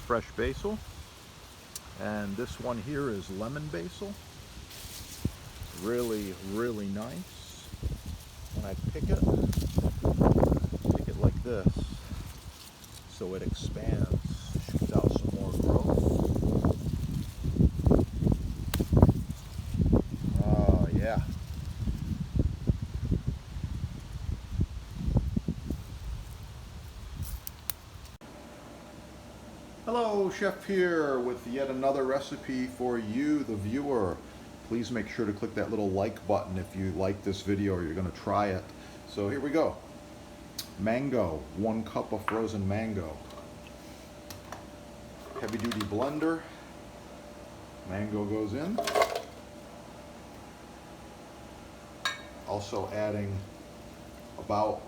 Fresh basil. And this one here is lemon basil. Really, really nice. When I pick it like this so it expands, shoots out some more growth. Oh, yeah. Hello, Chef here with yet another recipe for you, the viewer. Please make sure to click that little like button if you like this video or you're going to try it. So here we go. Mango, 1 cup of frozen mango. Heavy duty blender. Mango goes in. Also adding about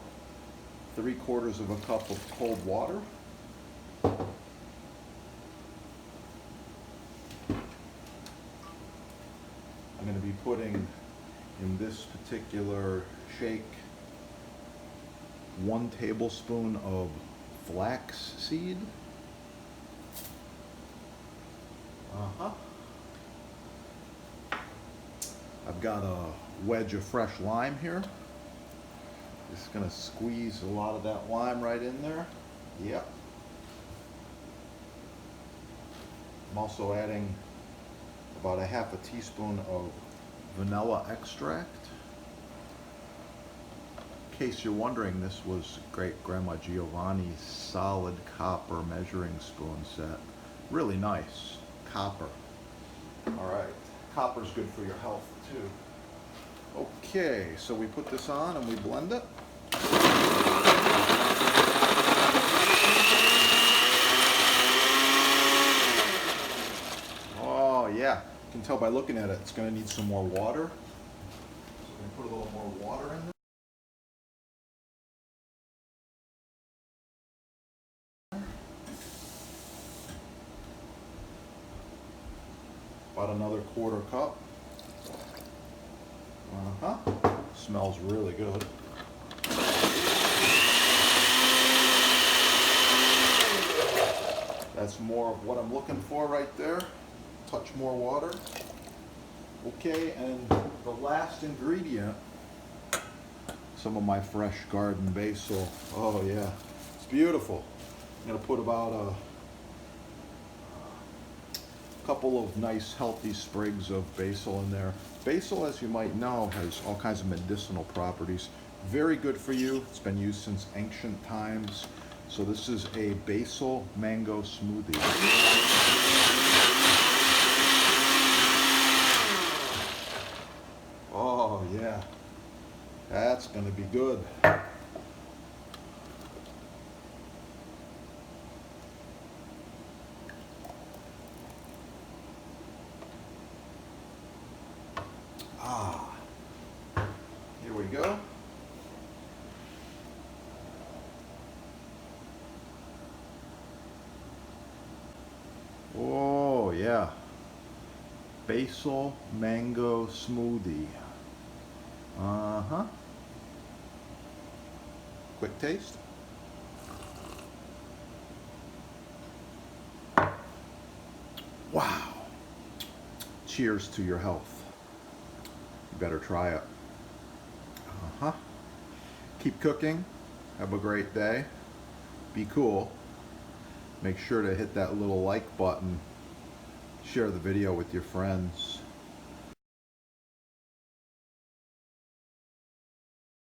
3/4 of a cup of cold water. I'm going to be putting in this particular shake 1 tablespoon of flax seed. I've got a wedge of fresh lime here. Just going to squeeze a lot of that lime right in there. Yep. I'm also adding about 1/2 teaspoon of vanilla extract. In case you're wondering, this was Great Grandma Giovanni's solid copper measuring spoon set. Really nice. Copper. Alright, copper's good for your health too. Okay, so we put this on and we blend it. Oh yeah, you can tell by looking at it, it's going to need some more water. So we're going to put a little more water in there. About another 1/4 cup. Smells really good. That's more of what I'm looking for right there. Touch more water. Okay, and the last ingredient, some of my fresh garden basil. Oh yeah, it's beautiful. I'm gonna put about a couple of nice healthy sprigs of basil in there. Basil, as you might know, has all kinds of medicinal properties. Very good for you. It's been used since ancient times. So this is a basil mango smoothie. Oh yeah, that's gonna be good. Here we go. Oh yeah, basil mango smoothie. Quick taste. Wow. Cheers to your health. You better try it. Keep cooking. Have a great day. Be cool. Make sure to hit that little like button. Share the video with your friends.